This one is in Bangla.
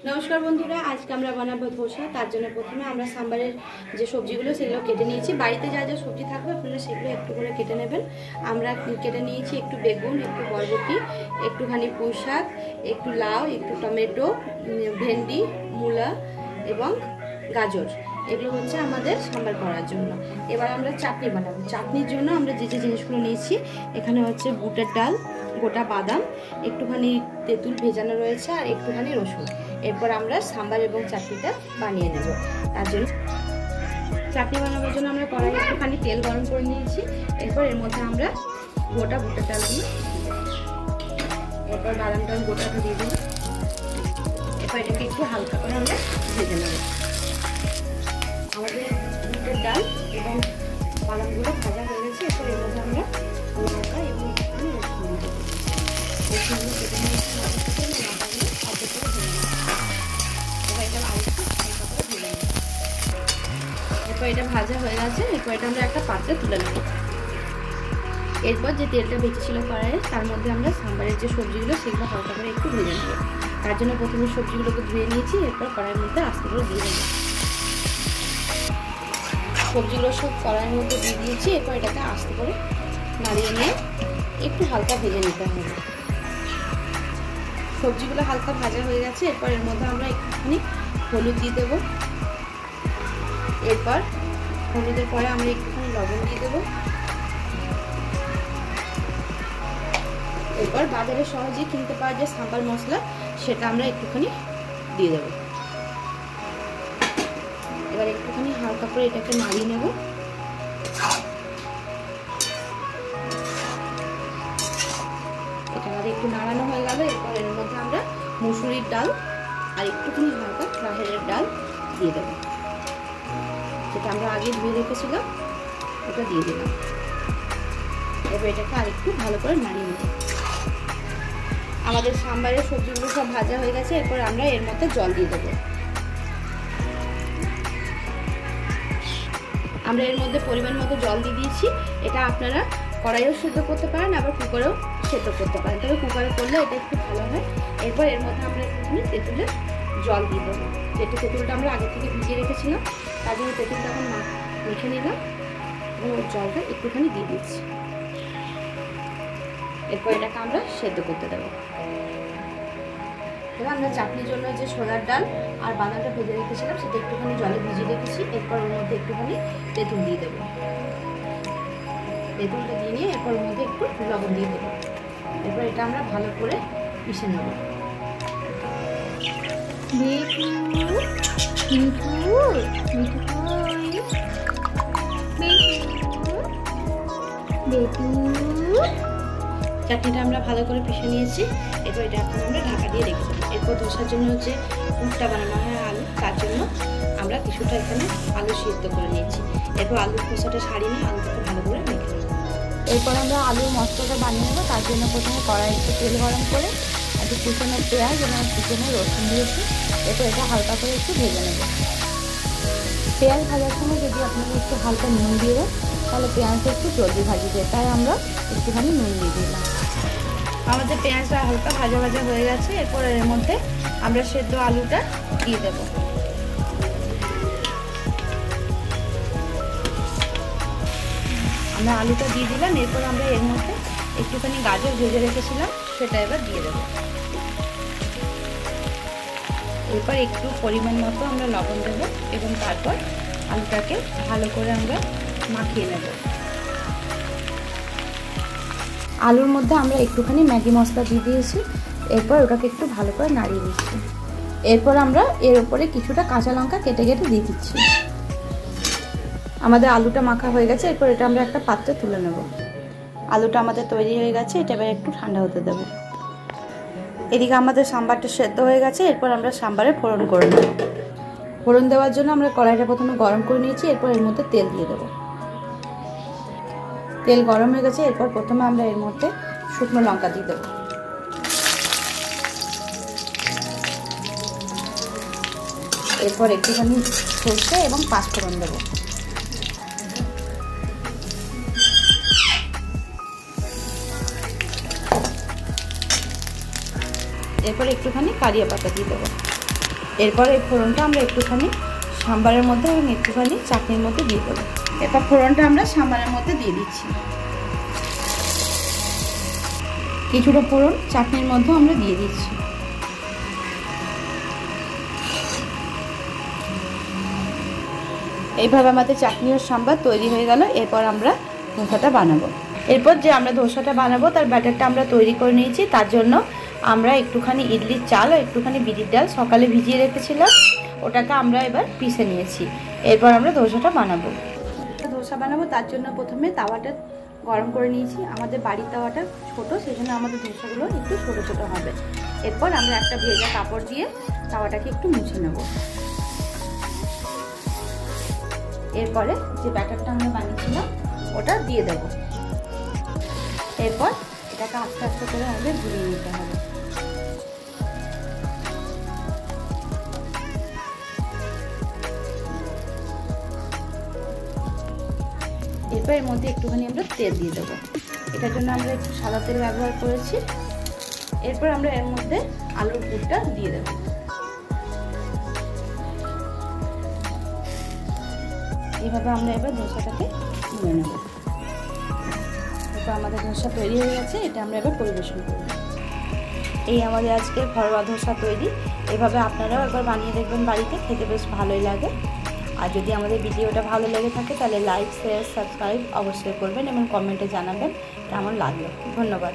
নমস্কার বন্ধুরা, আজকে আমরা বানাবো ধোসা। তার জন্য প্রথমে আমরা সাম্বারের যে সবজিগুলো সেগুলো কেটে নিয়েছি। বাড়িতে যা যা সবজি থাকবে আপনারা সেগুলো একটু করে কেটে নেবেন। আমরা কেটে নিয়েছি একটু বেগুন, একটু বরবটি, একটুখানি পুঁই শাক, একটু লাউ, একটু টমেটো, ভেন্ডি, মূলা এবং গাজর। এগুলো হচ্ছে আমাদের সাম্বার করার জন্য। এবার আমরা চাটনি বানাবো। চাটনির জন্য আমরা যে যে জিনিসগুলো নিয়েছি, এখানে হচ্ছে বুটের ডাল, গোটা বাদাম, একটুখানি তেঁতুল ভেজানো রয়েছে আর একটুখানি রসুন। এরপর আমরা সাম্বার এবং চাটনিটা বানিয়ে নেব। তার জন্য চাটনি বানানোর জন্য আমরা কড়াই একটুখানি তেল গরম করে নিয়েছি। এরপর এর মধ্যে আমরা গোটা বুটের ডাল দিই, এরপর বাদাম ডাল গোটাটা দিয়ে দেবো। এরপর এটাকে একটু হালকা করে আমরা ভেজে নেব। আমাদের বুটের ডাল এবং বাদামগুলো ভাজা হয়ে গেছে। এরপর এর মধ্যে আমরা লঙ্কা এবং একটুখানি রসুন দেবো। রসুনগুলো কেটে নিয়েছি, এরপর এটা ভাজা হয়ে গেছে। এরপর এটা আমরা একটা পাত্রে তুলে নেব। এরপর যে তেলটা বেঁচেছিল কড়াইয়ে, তার মধ্যে আমরা সাম্বারের যে সবজিগুলো সেগুলো হালকা করে একটু ভেজে নেব। তার জন্য প্রথমে সবজিগুলোকে ধুয়ে নিয়েছি। এরপর কড়াইয়ের মধ্যে আস্তে করে দিয়ে দেবো। সবজিগুলো সব কড়াইয়ের মধ্যে দিয়ে দিয়েছি। এরপর এটাকে আস্তে করে নাড়িয়ে নিয়ে একটু হালকা ভেজে নিতে হবে। সবজিগুলো হালকা ভাজা হয়ে গেছে। এরপর এর মধ্যে আমরা একটুখানি হলুদ দিয়ে দেবো। এরপর হলুদের পরে আমরা একটুখানি লবণ দিয়ে দেবো। এরপর বাজারে সহজেই কিনতে পাওয়া যে সাম্বার মশলা, সেটা আমরা একটুখানি দিয়ে দেবো। এবার একটুখানি হালকা করে এটাকে নাড়িয়ে নেব। এটা আমাদের একটু নাড়ানো হয়ে গেল। এরপর এর মধ্যে আমরা মুসুরির ডাল আর একটুখানি হালকা রাহেরের ডাল দিয়ে দেবো। যেটা আমরা আগে ধুয়ে রেখেছিলাম ওটা দিয়ে দিলাম। এবার এটাকে আরেকটু ভালো করে নাড়িয়ে নেব। আমাদের সাম্বারের সবজিগুলো সব ভাজা হয়ে গেছে। এরপর আমরা এর মধ্যে জল দিয়ে দেবো। আমরা এর মধ্যে পরিমাণ মতো জল দিয়ে দিয়েছি। এটা আপনারা কড়াইও সেদ্ধ করতে পারেন, আবার কুকারেও সেদ্ধ করতে পারেন, তবে কুকারে করলে এটা একটু ভালো হয়। এরপর এর মধ্যে আমরা একটুখানি তেঁতুলের জল দিয়ে দেবো। যেটা তেঁতুলটা আমরা আগে থেকে ভিজিয়ে রেখেছিলাম, তার জন্য তেঁতুলটা এখন মেখে নিলাম এবং ওর জলটা একটুখানি দিয়ে দিচ্ছি। এরপর এটাকে আমরা সেদ্ধ করতে দেবো। এবার আমরা চাটনির জন্য যে ছোলার ডাল আর বাদামটা ভেজে রেখেছিলাম, সেটা একটুখানি জলে ভিজিয়ে রেখেছি। এরপর ওর মধ্যে একটুখানি তেঁতুল দিয়ে দেবো। তেঁতুলটা দিয়ে নিয়ে এরপর ওর মধ্যে একটু লবণ দিয়ে দেবো। এরপর এটা আমরা ভালো করে মিশিয়ে নেব। চাটনিটা আমরা ভালো করে পিষে নিয়েছি। এরপর এটা এখন আমরা ঢাকা দিয়ে রেখে দেবো। এরপর ধোসার জন্য হচ্ছে পুরটা বানানো হয় আলু, তার জন্য আমরা কিছুটা এখানে আলু সিদ্ধ করে নিয়েছি। এরপর আলুর খোসাটা ছাড়িয়ে নিয়ে আলুটাকে ভালো করে মেখে নেব। এরপর আমরা আলুর মশলাটা বানিয়ে নেবো। তার জন্য প্রথমে কড়াই একটু তেল গরম করে একটু কুচনো পেঁয়াজ এবং কুচনো রসুন দিয়েছি। এরপর এটা হালকা করে একটু ভেজে নেব। পেঁয়াজ ভাজার সময় যদি আপনারা একটু হালকা নুন দিয়ে দেন, তাহলে পেঁয়াজটা একটু জলদি ভাজি যায়, তাই আমরা একটুখানি নুন দিয়ে দিলাম। আমাদের পেঁয়াজটা হালকা ভাজা ভাজা হয়ে গেছে। এরপর এর মধ্যে আমরা সেদ্ধ আলুটা দিয়ে দেব। আমরা আলুটা দিয়ে দিলাম। এরপর আমরা এর মধ্যে একটুখানি গাজর ভেজে রেখেছিলাম, সেটা এবার দিয়ে দেব। এরপর একটু পরিমাণ মতো আমরা লবণ দেবো এবং তারপর আলুটাকে ভালো করে আমরা মাখিয়ে নেব। আলুর মধ্যে আমরা একটুখানি ম্যাগি মশলা দিয়ে দিয়েছি। এরপর ওটাকে একটু ভালো করে নাড়িয়ে দিচ্ছি। এরপর আমরা এর উপরে কিছুটা কাঁচা লঙ্কা কেটে কেটে দিয়ে দিচ্ছি। আমাদের আলুটা মাখা হয়ে গেছে। এরপর এটা আমরা একটা পাত্রে তুলে নেব। আলুটা আমাদের তৈরি হয়ে গেছে। এটা এবার একটু ঠান্ডা হতে দেব। এদিকে আমাদের সাম্বারটা সেদ্ধ হয়ে গেছে। এরপর আমরা সাম্বারে ফোড়ন করে নেব। ফোড়ন দেওয়ার জন্য আমরা কড়াইটা প্রথমে গরম করে নিয়েছি। এরপর এর মধ্যে তেল দিয়ে দেবো। তেল গরম হয়ে গেছে। এরপর প্রথমে আমরা এর মধ্যে শুকনো লঙ্কা দিয়ে দেবো। এরপর একটুখানি সরষে এবং পাঁচফোড়ন দেবো। এরপর একটুখানি কারিয়া পাতা দিয়ে দেবো। এরপর এই ফোড়নটা আমরা একটুখানি সাম্বারের মধ্যে এবং একটুখানি চাটনির মধ্যে দিয়ে দেবো। এরপর ফোড়নটা আমরা সাম্বারের মধ্যে দিয়ে দিচ্ছি। কিছুটা ফোড়ন চাটনির মধ্যেও আমরা দিয়ে দিচ্ছি। এইভাবে আমাদের চাটনি ও সাম্বার তৈরি হয়ে গেল। এরপর আমরা ধোসাটা বানাবো। এরপর যে আমরা ধোসাটা বানাবো তার ব্যাটারটা আমরা তৈরি করে নিয়েছি। তার জন্য আমরা একটুখানি ইডলির চাল ও একটুখানি বিরির ডাল সকালে ভিজিয়ে রেখেছিলাম, ওটাকে আমরা এবার পিষে নিয়েছি। এরপর আমরা ধোসাটা বানাবো। ধোসা বানাবো তার জন্য প্রথমে তাওয়াটা গরম করে নিয়েছি। আমাদের বাড়ির তাওয়াটা ছোট, সেই জন্য আমাদের ধোসাগুলো একটু ছোট ছোট হবে। এরপর আমরা একটা ভেজা কাপড় দিয়ে তাওয়াটাকে একটু মুছে নেব। এরপরে যে ব্যাটারটা আমরা বানিয়েছিলাম ওটা দিয়ে দেব। এরপর এটাকে আস্তে আস্তে করে আমাদের ঘুরিয়ে নিতে হবে। এরপর এর মধ্যে একটুখানি আমরা তেল দিয়ে দেবো। এটার জন্য আমরা একটু সাদা তেল ব্যবহার করেছি। এরপর আমরা এর মধ্যে আলুর পুরটা দিয়ে দেবো। এইভাবে আমরা এবার ধোসাটাকে নিয়ে নেব। এরপর আমাদের ধোসা তৈরি হয়ে গেছে, এটা আমরা এবার পরিবেশন করব। এই আমাদের আজকের ঘরোয়া ধোসা তৈরি। এভাবে আপনারাও একবার বানিয়ে দেখবেন বাড়িতে, খেতে বেশ ভালোই লাগে। আর যদি আমাদের ভিডিওটা ভালো লেগে থাকে তাহলে লাইক, শেয়ার, সাবস্ক্রাইব অবশ্যই করবেন এবং কমেন্টে জানাবেন কেমন লাগলো। ধন্যবাদ।